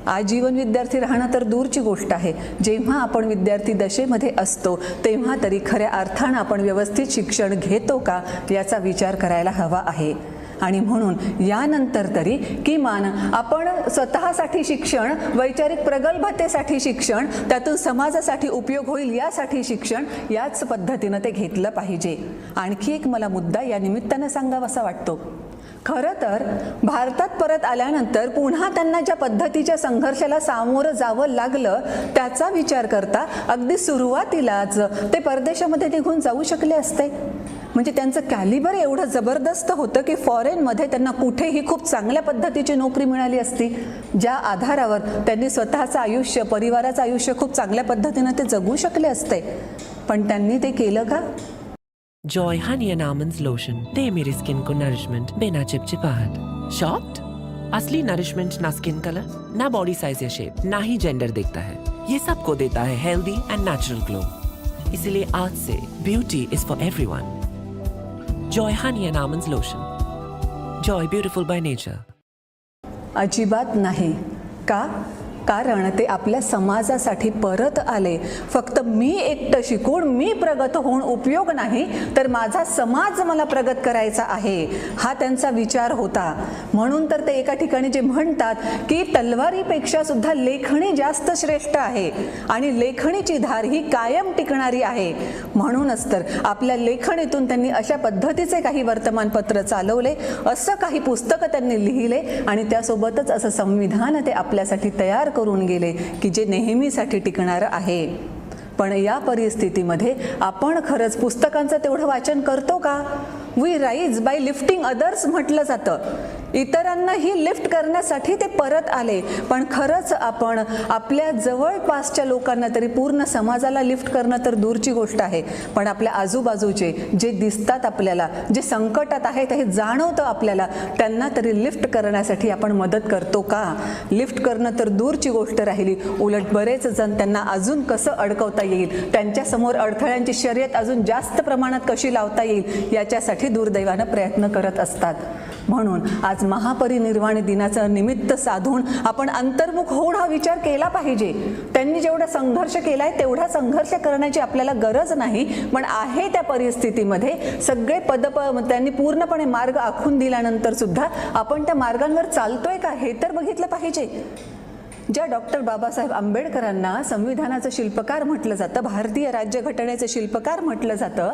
आजीवन विद्यार्थी राहणं तर दूरची गोष्ट आहे. जेव्हा आपण विद्यार्थी दशेमध्ये असतो तेव्हा तरी खऱ्या अर्थानं आपण व्यवस्थित शिक्षण घेतो का याचा विचार करायला हवा आहे. आणि म्हणून यानंतर तरी किमान आपण स्वतःसाठी शिक्षण, वैचारिक प्रगल्भतेसाठी शिक्षण, त्यातून समाजासाठी उपयोग होईल यासाठी शिक्षण, याच पद्धतीनं ते घेतलं पाहिजे. आणखी एक मला मुद्दा या निमित्तानं सांगावासा वाटतो. खरं तर भारतात परत आल्यानंतर पुन्हा त्यांना ज्या पद्धतीच्या संघर्षाला सामोरं जावं लागलं त्याचा विचार करता अगदी सुरुवातीलाच ते परदेशामध्ये निघून जाऊ शकले असते. म्हणजे त्यांचं कॅलिबर एवढं जबरदस्त होतं की फॉरेनमध्ये त्यांना कुठेही खूप चांगल्या पद्धतीची नोकरी मिळाली असती, ज्या आधारावर त्यांनी स्वतःचं आयुष्य, परिवाराचं आयुष्य खूप चांगल्या पद्धतीनं ते जगू शकले असते. पण त्यांनी ते केलं का? Joy honey and almonds lotion दे मेरी स्किन को नरिशमेंट बिना चिपचिपाहट. शॉक्ड? असली नरिशमेंट ना स्किन कलर, ना बॉडी साइज या शेप, ना ही जेंडर देखता है. ये सबको देता है हेल्दी एंड नेचुरल ग्लो. इसलिए आज से beauty is for everyone. Joy honey and almonds lotion. Joy beautiful by nature. अजिबात नाही. का? कारण ते आपल्या समाजासाठी परत आले. फक्त मी एकटं शिकून मी प्रगत होऊन उपयोग नाही, तर माझा समाज मला प्रगत करायचा आहे हा त्यांचा विचार होता. म्हणून तर ते एका ठिकाणी जे म्हणतात की तलवारीपेक्षा सुद्धा लेखणी जास्त श्रेष्ठ आहे आणि लेखणीची धार ही कायम टिकणारी आहे. म्हणूनच तर आपल्या लेखणीतून त्यांनी अशा पद्धतीचे काही वर्तमानपत्र चालवले, असं काही पुस्तकं त्यांनी लिहिले आणि त्यासोबतच असं संविधान ते आपल्यासाठी तयार करून गेले की जे नेहमीसाठी टिकणार आहे. पण या परिस्थितीमध्ये आपण खरंच पुस्तकांचं तेवढं वाचन करतो का? We rise by lifting others म्हटलं जातं. इतरांनाही लिफ्ट करण्यासाठी ते परत आले. पण खरंच आपण आपल्या जवळपासच्या लोकांना तरी, पूर्ण समाजाला लिफ्ट करणं तर दूरची गोष्ट आहे, पण आपल्या आजूबाजूचे जे दिसतात आपल्याला, जे संकटात आहेत हे जाणवतं आपल्याला, त्यांना तरी लिफ्ट करण्यासाठी आपण मदत करतो का? लिफ्ट करणं तर दूरची गोष्ट राहिली, उलट बरेच जण त्यांना अजून कसं अडकवता येईल, त्यांच्यासमोर अडथळ्यांची शर्यत अजून जास्त प्रमाणात कशी लावता येईल याच्यासाठी दुर्दैवानं प्रयत्न करत असतात. म्हणून आज महापरिनिर्वाण दिनाचं निमित्त साधून आपण अंतर्मुख होऊन हा विचार केला पाहिजे. त्यांनी जेवढा संघर्ष केलाय तेवढा संघर्ष करण्याची आपल्याला गरज नाही, पण आहे त्या परिस्थितीमध्ये सगळे त्यांनी पूर्णपणे मार्ग आखून दिल्यानंतर सुद्धा आपण त्या मार्गांवर चालतोय का हे तर बघितलं पाहिजे. ज्या डॉक्टर बाबासाहेब आंबेडकरांना संविधानाचं शिल्पकार म्हटलं जातं, भारतीय राज्यघटनेचं शिल्पकार म्हटलं जातं,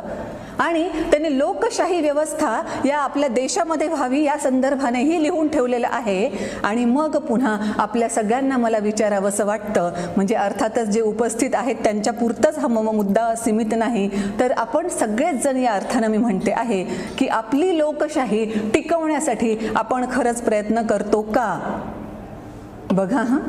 आणि त्यांनी लोकशाही व्यवस्था या आपल्या देशामध्ये व्हावी या संदर्भानेही लिहून ठेवलेलं आहे. आणि मग पुन्हा आपल्या सगळ्यांना मला विचारावंसं वाटतं, म्हणजे अर्थातच जे उपस्थित आहेत त्यांच्या पुरतंच हा मुद्दा सीमित नाही, तर आपण सगळेच जण या अर्थानं मी म्हणते आहे की आपली लोकशाही टिकवण्यासाठी आपण खरंच प्रयत्न करतो का. बघा हां,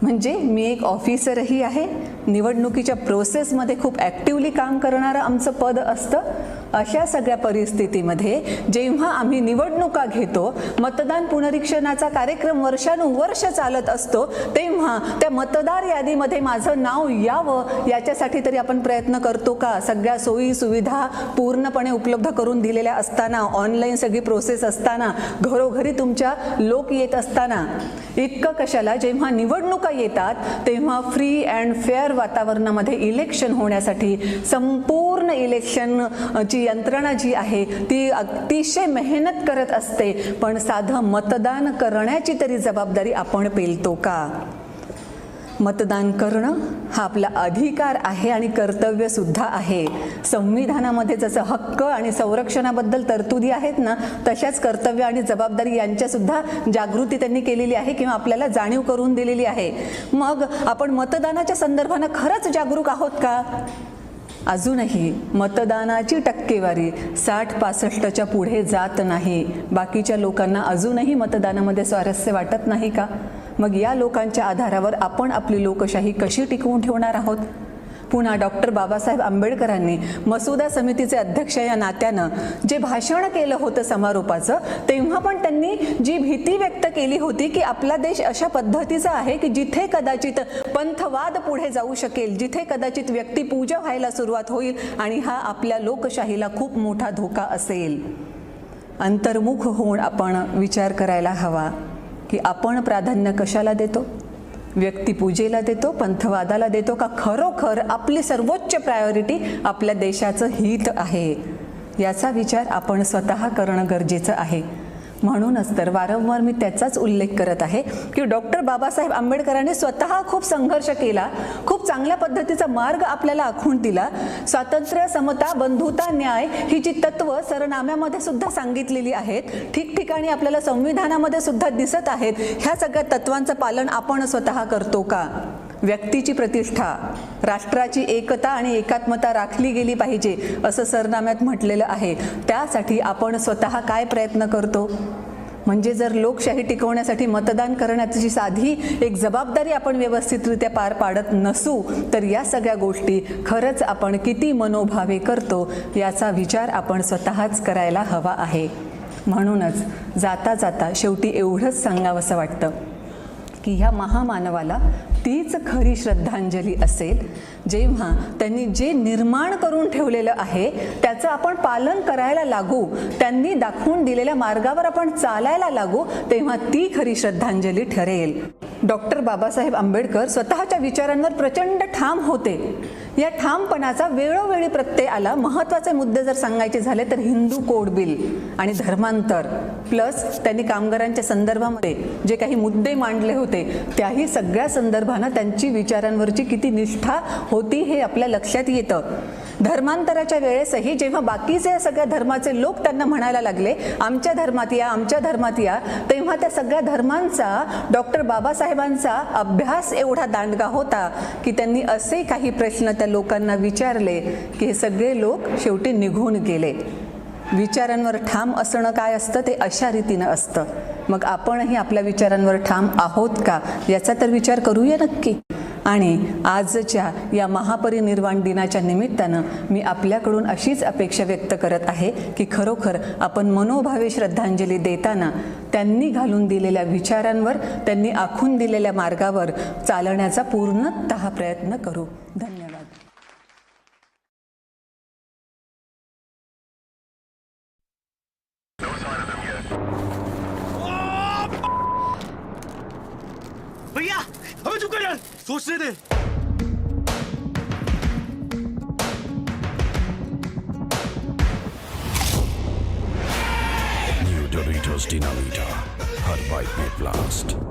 म्हणजे मी एक ऑफिसरही आहे, निवडणुकीच्या प्रोसेसमध्ये खूप ॲक्टिवली काम करणारं आमचं पद असतं. अशा सगळ्या परिस्थितीमध्ये जेव्हा आम्ही निवडणुका घेतो, मतदान पुनरीक्षणाचा कार्यक्रम वर्षानुवर्ष चालत असतो, तेव्हा त्या मतदार यादीमध्ये माझं नाव यावं याच्यासाठी तरी आपण प्रयत्न करतो का. सगळ्या सोयी सुविधा पूर्णपणे उपलब्ध करून दिलेल्या असताना, ऑनलाईन सगळी प्रोसेस असताना, घरोघरी तुमच्या लोक येत असताना, इतकं कशाला जेव्हा निवडणुका येतात तेव्हा फ्री अँड फेअर वातावरणामध्ये इलेक्शन होण्यासाठी संपूर्ण इलेक्शनची यंत्रणा जी आहे ती अतिशय मेहनत करत असते, पण साधं मतदान करण्याची तरी जबाबदारी आपण पेलतो का. मतदान करणं हा आपला अधिकार आहे आणि कर्तव्य सुद्धा आहे. संविधानामध्ये जसं हक्क आणि संरक्षणाबद्दल तरतुदी आहेत ना, तशाच कर्तव्य आणि जबाबदारी यांच्यासुद्धा जागृती त्यांनी केलेली आहे किंवा आपल्याला जाणीव करून दिलेली आहे. मग आपण मतदानाच्या संदर्भानं खरंच जागरूक आहोत का. अजूनही मतदानाची टक्केवारी 60-65च्या पुढे जात नाही. बाकीच्या लोकांना अजूनही मतदानामध्ये स्वारस्य वाटत नाही का. मग या लोकांच्या आधारावर आपण आपली लोकशाही कशी टिकवून ठेवणार आहोत. पुन्हा डॉक्टर बाबासाहेब आंबेडकरांनी मसुदा समितीचे अध्यक्ष या नात्यानं जे भाषण केलं होतं समारोपाचं, तेव्हा पण त्यांनी जी भीती व्यक्त केली होती की आपला देश अशा पद्धतीचा आहे की जिथे कदाचित पंथवाद पुढे जाऊ शकेल, जिथे कदाचित व्यक्तिपूजा व्हायला सुरुवात होईल आणि हा आपल्या लोकशाहीला खूप मोठा धोका असेल. अंतर्मुख होऊन आपण विचार करायला हवा की आपण प्राधान्य कशाला देतो. व्यक्तिपूजेला देतो, पंथवादाला देतो, का खरोखर आपली सर्वोच्च प्रायोरिटी आपल्या देशाचं हित आहे. याचा विचार आपण स्वतः करणं गरजेचं आहे. म्हणूनच तर वारंवार मी त्याचाच उल्लेख करत आहे की डॉक्टर बाबासाहेब आंबेडकरांनी स्वतः खूप संघर्ष केला, खूप चांगल्या पद्धतीचा मार्ग आपल्याला आखून दिला. स्वातंत्र्य, समता, बंधुता, न्याय ही जी तत्व सरनाम्यामध्ये सुद्धा सांगितलेली आहेत, ठिकठिकाणी आपल्याला संविधानामध्ये सुद्धा दिसत आहेत, ह्या सगळ्या तत्वांचं पालन आपण स्वतः करतो का. व्यक्तीची प्रतिष्ठा, राष्ट्राची एकता आणि एकात्मता राखली गेली पाहिजे असं सरनाम्यात म्हटलेलं आहे. त्यासाठी आपण स्वतः काय प्रयत्न करतो. म्हणजे जर लोकशाही टिकवण्यासाठी मतदान करण्याची साधी एक जबाबदारी आपण व्यवस्थितरित्या पार पाडत नसू, तर या सगळ्या गोष्टी खरंच आपण किती मनोभावे करतो याचा विचार आपण स्वतःच करायला हवा आहे. म्हणूनच जाता जाता शेवटी एवढंच सांगावंसं वाटतं की ह्या महामानवाला तीच खरी श्रद्धांजली असेल जेव्हा त्यांनी जे निर्माण करून ठेवलेलं आहे त्याचं आपण पालन करायला लागू, त्यांनी दाखवून दिलेल्या मार्गावर आपण चालायला लागू, तेव्हा ती खरी श्रद्धांजली ठरेल. डॉक्टर बाबासाहेब आंबेडकर स्वतःच्या विचारांवर प्रचंड ठाम होते. या ठामपणाचा वेळोवेळी प्रत्यय आला. महत्त्वाचे मुद्दे जर सांगायचे झाले तर हिंदू कोड बिल आणि धर्मांतर, प्लस त्यांनी कामगारांच्या संदर्भामध्ये जे काही मुद्दे मांडले होते त्याही सगळ्या संदर्भानं त्यांची विचारांवरची किती निष्ठा होती हे आपल्या लक्षात येतं. धर्मांतराच्या वेळेसही जेव्हा बाकीचे सगळ्या धर्माचे लोक त्यांना म्हणायला लागले आमच्या धर्मात या, आमच्या धर्मात या, तेव्हा त्या सगळ्या धर्मांचा डॉक्टर बाबासाहेबांचा अभ्यास एवढा दांडगा होता की त्यांनी असे काही प्रश्न त्या लोकांना विचारले की हे सगळे लोक शेवटी निघून गेले. विचारांवर ठाम असणं काय असतं ते अशा रीतीनं असतं. मग आपणही आपल्या विचारांवर ठाम आहोत का याचा तर विचार करूया नक्की. आणि आजच्या या महापरिनिर्वाण दिनाच्या निमित्तानं मी आपल्याकडून अशीच अपेक्षा व्यक्त करत आहे की खरोखर आपण मनोभावे श्रद्धांजली देताना त्यांनी घालून दिलेल्या विचारांवर, त्यांनी आखून दिलेल्या मार्गावर चालण्याचा पूर्णतः प्रयत्न करू. धन्यवाद. No sign of them yet. भैया हमें चुप कर यार, सोचने दे। New Doritos Dinamita, हर बाइट में ब्लास्ट।